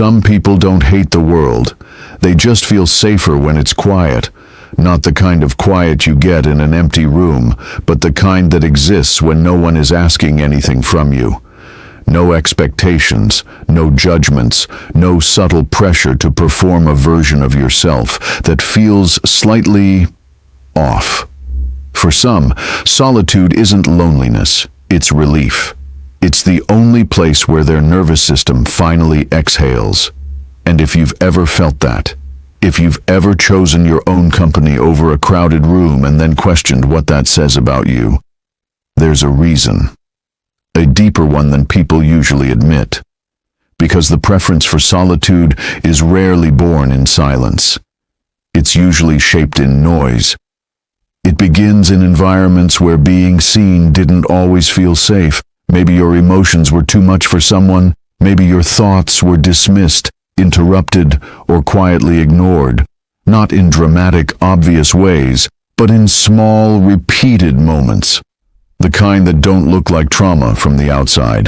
Some people don't hate the world. They just feel safer when it's quiet. Not the kind of quiet you get in an empty room, but the kind that exists when no one is asking anything from you. No expectations, no judgments, no subtle pressure to perform a version of yourself that feels slightly off. For some, solitude isn't loneliness, it's relief. It's the only place where their nervous system finally exhales. And if you've ever felt that, if you've ever chosen your own company over a crowded room and then questioned what that says about you, there's a reason. A deeper one than people usually admit. Because the preference for solitude is rarely born in silence. It's usually shaped in noise. It begins in environments where being seen didn't always feel safe. Maybe your emotions were too much for someone. Maybe your thoughts were dismissed, interrupted, or quietly ignored. Not in dramatic, obvious ways, but in small, repeated moments. The kind that don't look like trauma from the outside.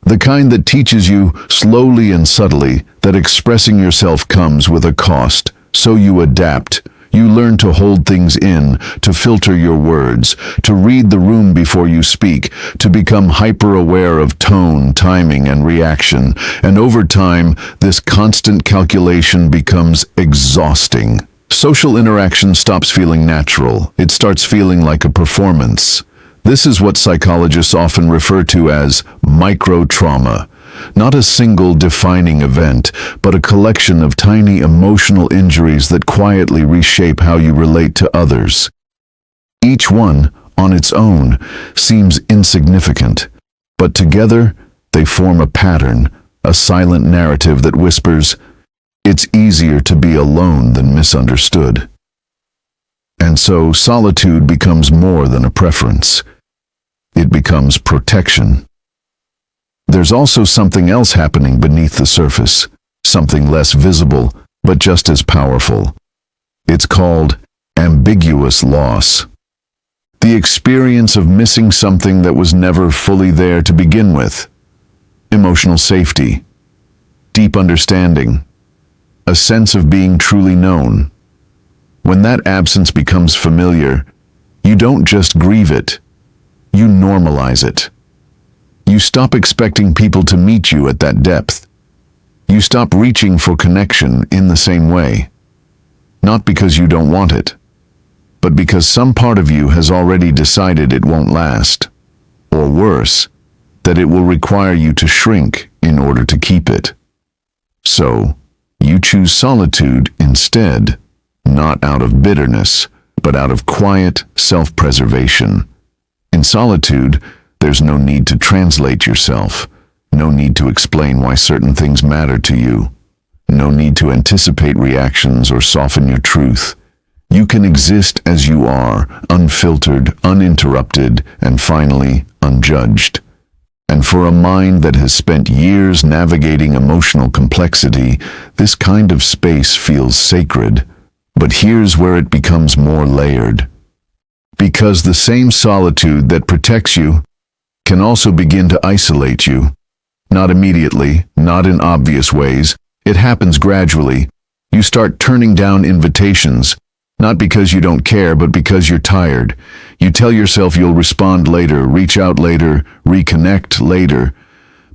The kind that teaches you, slowly and subtly, that expressing yourself comes with a cost. So you adapt. You learn to hold things in, to filter your words, to read the room before you speak, to become hyper-aware of tone, timing, and reaction. And over time, this constant calculation becomes exhausting. Social interaction stops feeling natural. It starts feeling like a performance. This is what psychologists often refer to as micro-trauma. Not a single defining event, but a collection of tiny emotional injuries that quietly reshape how you relate to others. Each one, on its own, seems insignificant, but together they form a pattern, a silent narrative that whispers, "It's easier to be alone than misunderstood." And so solitude becomes more than a preference. It becomes protection. There's also something else happening beneath the surface, something less visible, but just as powerful. It's called ambiguous loss. The experience of missing something that was never fully there to begin with. Emotional safety, deep understanding, a sense of being truly known. When that absence becomes familiar, you don't just grieve it, you normalize it. You stop expecting people to meet you at that depth. You stop reaching for connection in the same way. Not because you don't want it, but because some part of you has already decided it won't last. Or worse, that it will require you to shrink in order to keep it. So, you choose solitude instead, not out of bitterness, but out of quiet self-preservation. In solitude, there's no need to translate yourself, no need to explain why certain things matter to you, no need to anticipate reactions or soften your truth. You can exist as you are, unfiltered, uninterrupted, and finally, unjudged. And for a mind that has spent years navigating emotional complexity, this kind of space feels sacred. But here's where it becomes more layered. Because the same solitude that protects you can also begin to isolate you. Not immediately, not in obvious ways. It happens gradually. You start turning down invitations, not because you don't care, but because you're tired. You tell yourself you'll respond later, reach out later, reconnect later.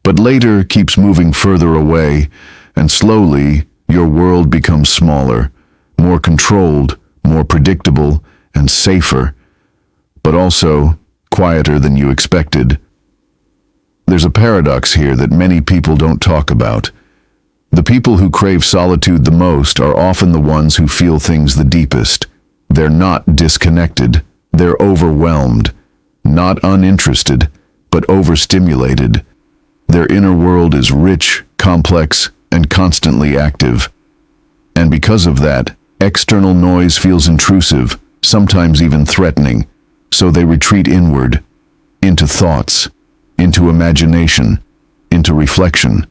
But later keeps moving further away, and slowly your world becomes smaller, more controlled, more predictable, and safer, but also quieter than you expected. There's a paradox here that many people don't talk about. The people who crave solitude the most are often the ones who feel things the deepest. They're not disconnected. They're overwhelmed. Not uninterested, but overstimulated. Their inner world is rich, complex, and constantly active. And because of that, external noise feels intrusive, sometimes even threatening. So they retreat inward, into thoughts, into imagination, into reflection.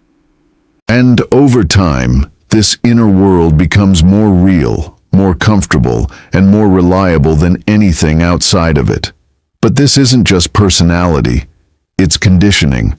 And over time, this inner world becomes more real, more comfortable, and more reliable than anything outside of it. But this isn't just personality, it's conditioning.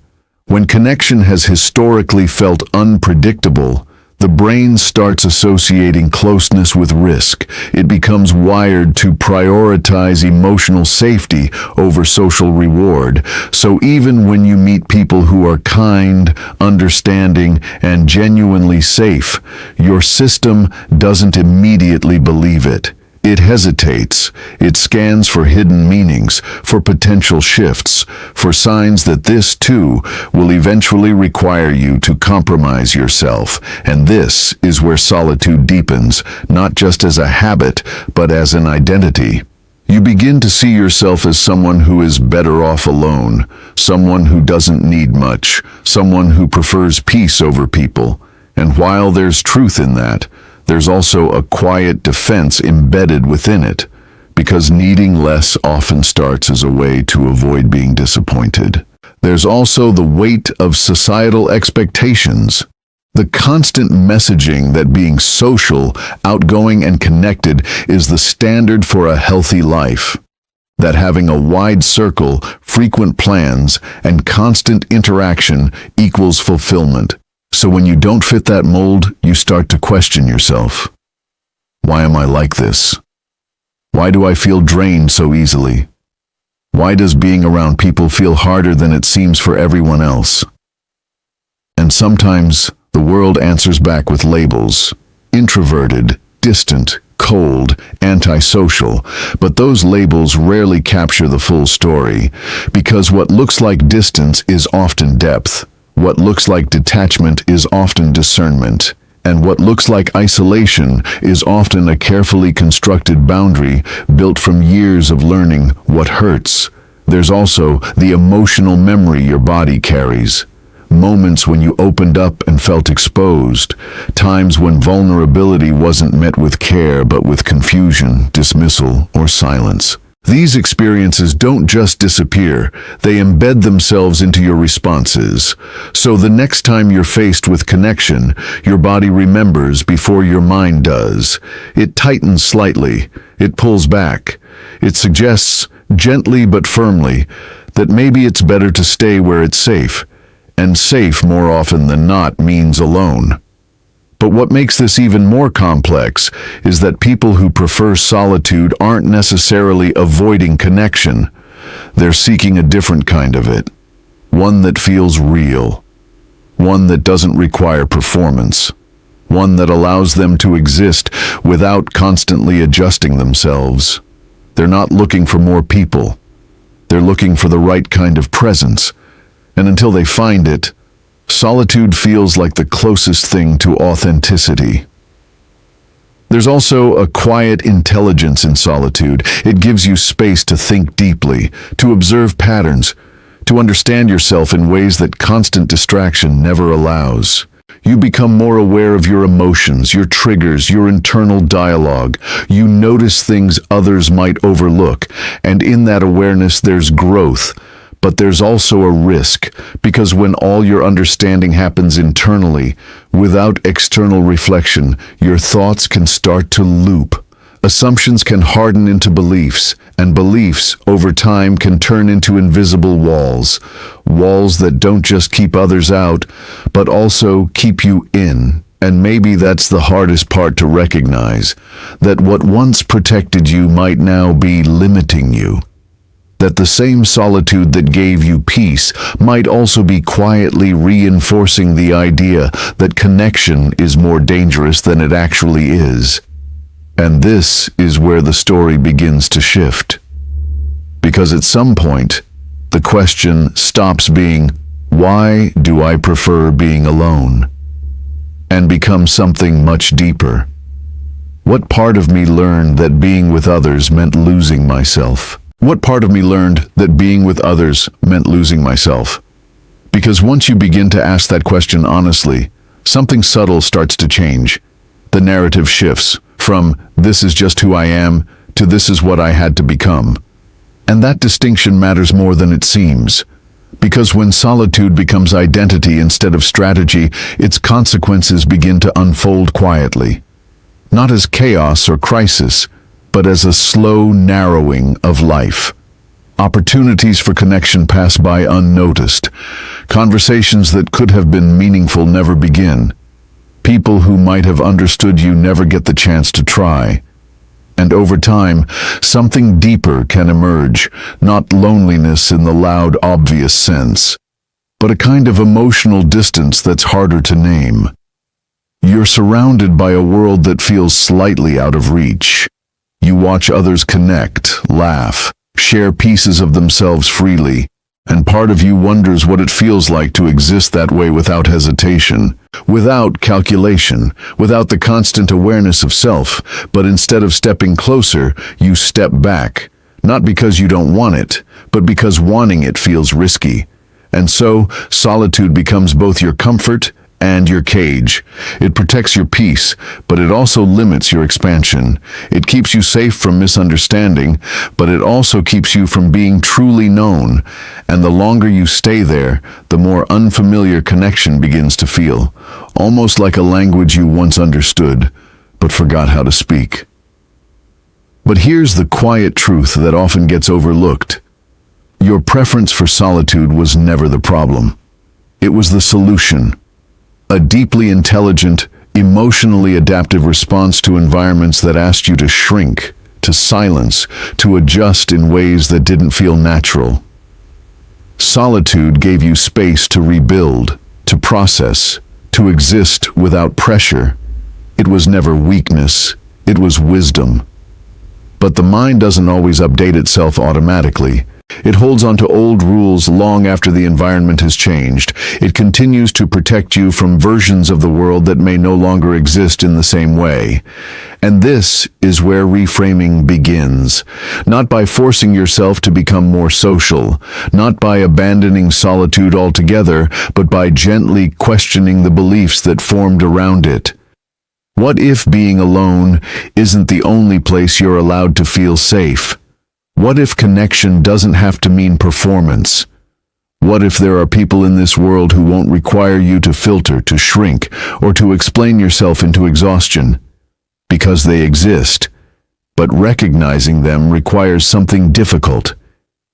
When connection has historically felt unpredictable, the brain starts associating closeness with risk. It becomes wired to prioritize emotional safety over social reward. So even when you meet people who are kind, understanding, and genuinely safe, your system doesn't immediately believe it. It hesitates. It scans for hidden meanings, for potential shifts, for signs that this, too, will eventually require you to compromise yourself. And this is where solitude deepens, not just as a habit, but as an identity. You begin to see yourself as someone who is better off alone, someone who doesn't need much, someone who prefers peace over people. And while there's truth in that, there's also a quiet defense embedded within it, because needing less often starts as a way to avoid being disappointed. There's also the weight of societal expectations. The constant messaging that being social, outgoing, and connected is the standard for a healthy life. That having a wide circle, frequent plans, and constant interaction equals fulfillment. So when you don't fit that mold, you start to question yourself. Why am I like this? Why do I feel drained so easily? Why does being around people feel harder than it seems for everyone else? And sometimes the world answers back with labels: introverted, distant, cold, antisocial. But those labels rarely capture the full story, because what looks like distance is often depth. What looks like detachment is often discernment, and what looks like isolation is often a carefully constructed boundary built from years of learning what hurts. There's also the emotional memory your body carries. Moments when you opened up and felt exposed. Times when vulnerability wasn't met with care but with confusion, dismissal, or silence. These experiences don't just disappear, they embed themselves into your responses. So the next time you're faced with connection, your body remembers before your mind does. It tightens slightly, it pulls back. It suggests, gently but firmly, that maybe it's better to stay where it's safe. And safe, more often than not, means alone. But what makes this even more complex is that people who prefer solitude aren't necessarily avoiding connection. They're seeking a different kind of it. One that feels real. One that doesn't require performance. One that allows them to exist without constantly adjusting themselves. They're not looking for more people. They're looking for the right kind of presence. And until they find it, solitude feels like the closest thing to authenticity. There's also a quiet intelligence in solitude. It gives you space to think deeply, to observe patterns, to understand yourself in ways that constant distraction never allows. You become more aware of your emotions, your triggers, your internal dialogue. You notice things others might overlook, and in that awareness there's growth. But there's also a risk, because when all your understanding happens internally, without external reflection, your thoughts can start to loop. Assumptions can harden into beliefs, and beliefs, over time, can turn into invisible walls. Walls that don't just keep others out, but also keep you in. And maybe that's the hardest part to recognize, that what once protected you might now be limiting you. That the same solitude that gave you peace might also be quietly reinforcing the idea that connection is more dangerous than it actually is. And this is where the story begins to shift. Because at some point, the question stops being, why do I prefer being alone? And becomes something much deeper. What part of me learned that being with others meant losing myself? What part of me learned that being with others meant losing myself? Because once you begin to ask that question honestly, something subtle starts to change. The narrative shifts from "this is just who I am" to "this is what I had to become." And that distinction matters more than it seems. Because when solitude becomes identity instead of strategy, its consequences begin to unfold quietly. Not as chaos or crisis, but as a slow narrowing of life. Opportunities for connection pass by unnoticed. Conversations that could have been meaningful never begin. People who might have understood you never get the chance to try. And over time, something deeper can emerge, not loneliness in the loud, obvious sense, but a kind of emotional distance that's harder to name. You're surrounded by a world that feels slightly out of reach. You watch others connect, laugh, share pieces of themselves freely, and part of you wonders what it feels like to exist that way without hesitation, without calculation, without the constant awareness of self, but instead of stepping closer, you step back, not because you don't want it, but because wanting it feels risky. And so, solitude becomes both your comfort and your cage. It protects your peace, but it also limits your expansion. It keeps you safe from misunderstanding, but it also keeps you from being truly known. And the longer you stay there, the more unfamiliar connection begins to feel, almost like a language you once understood, but forgot how to speak. But here's the quiet truth that often gets overlooked. Your preference for solitude was never the problem. It was the solution. A deeply intelligent, emotionally adaptive response to environments that asked you to shrink, to silence, to adjust in ways that didn't feel natural. Solitude gave you space to rebuild, to process, to exist without pressure. It was never weakness, it was wisdom. But the mind doesn't always update itself automatically. It holds on to old rules long after the environment has changed. It continues to protect you from versions of the world that may no longer exist in the same way. And this is where reframing begins. Not by forcing yourself to become more social, not by abandoning solitude altogether, but by gently questioning the beliefs that formed around it. What if being alone isn't the only place you're allowed to feel safe? What if connection doesn't have to mean performance? What if there are people in this world who won't require you to filter, to shrink, or to explain yourself into exhaustion? Because they exist. But recognizing them requires something difficult.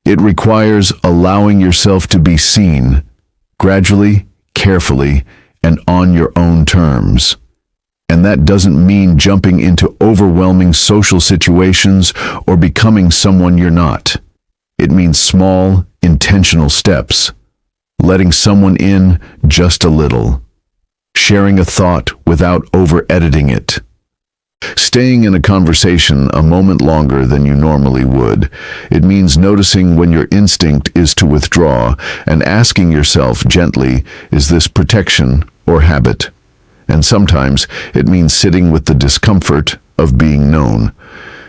It requires allowing yourself to be seen, gradually, carefully, and on your own terms. And that doesn't mean jumping into overwhelming social situations or becoming someone you're not. It means small, intentional steps. Letting someone in just a little. Sharing a thought without over-editing it. Staying in a conversation a moment longer than you normally would. It means noticing when your instinct is to withdraw and asking yourself gently, is this protection or habit? And sometimes it means sitting with the discomfort of being known.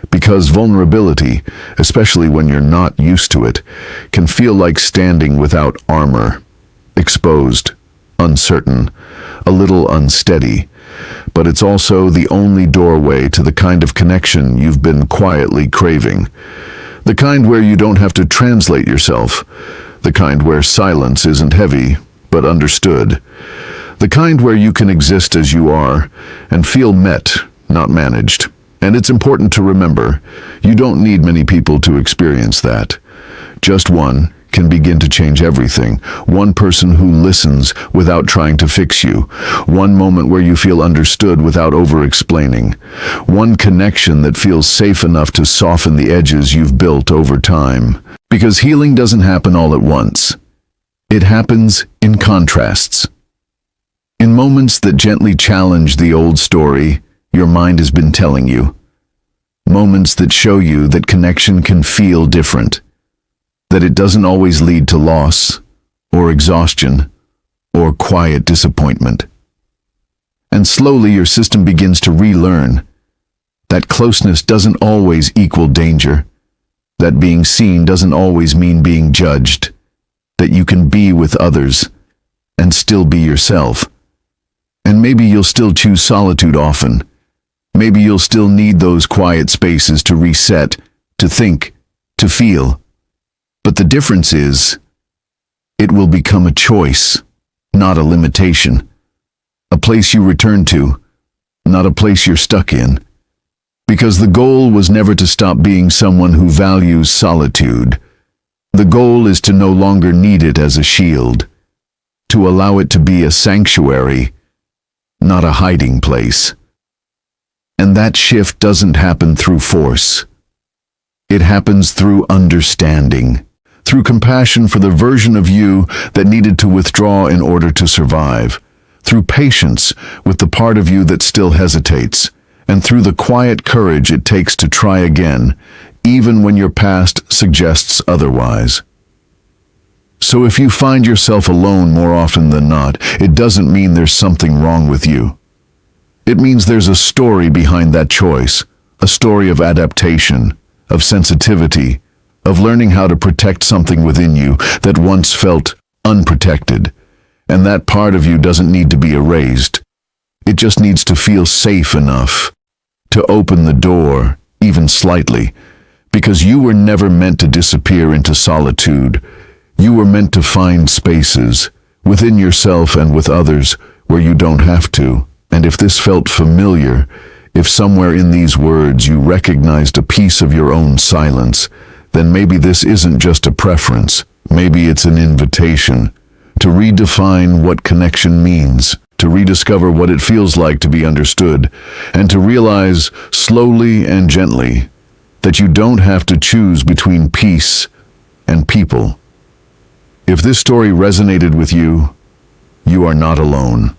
Because vulnerability, especially when you're not used to it, can feel like standing without armor. Exposed, uncertain, a little unsteady. But it's also the only doorway to the kind of connection you've been quietly craving. The kind where you don't have to translate yourself. The kind where silence isn't heavy, but understood. The kind where you can exist as you are and feel met, not managed. And it's important to remember, you don't need many people to experience that. Just one can begin to change everything. One person who listens without trying to fix you. One moment where you feel understood without over-explaining. One connection that feels safe enough to soften the edges you've built over time. Because healing doesn't happen all at once. It happens in contrasts. In moments that gently challenge the old story your mind has been telling you. Moments that show you that connection can feel different. That it doesn't always lead to loss, or exhaustion, or quiet disappointment. And slowly your system begins to relearn that closeness doesn't always equal danger. That being seen doesn't always mean being judged. That you can be with others and still be yourself. And maybe you'll still choose solitude often. Maybe you'll still need those quiet spaces to reset, to think, to feel. But the difference is, it will become a choice, not a limitation. A place you return to, not a place you're stuck in. Because the goal was never to stop being someone who values solitude. The goal is to no longer need it as a shield, to allow it to be a sanctuary, not a hiding place. And that shift doesn't happen through force. It happens through understanding, through compassion for the version of you that needed to withdraw in order to survive, through patience with the part of you that still hesitates, and through the quiet courage it takes to try again, even when your past suggests otherwise. So if you find yourself alone more often than not, it doesn't mean there's something wrong with you. It means there's a story behind that choice, a story of adaptation, of sensitivity, of learning how to protect something within you that once felt unprotected. And that part of you doesn't need to be erased. It just needs to feel safe enough to open the door, even slightly, because you were never meant to disappear into solitude. You were meant to find spaces, within yourself and with others, where you don't have to. And if this felt familiar, if somewhere in these words you recognized a piece of your own silence, then maybe this isn't just a preference. Maybe it's an invitation to redefine what connection means, to rediscover what it feels like to be understood, and to realize slowly and gently that you don't have to choose between peace and people. If this story resonated with you, you are not alone.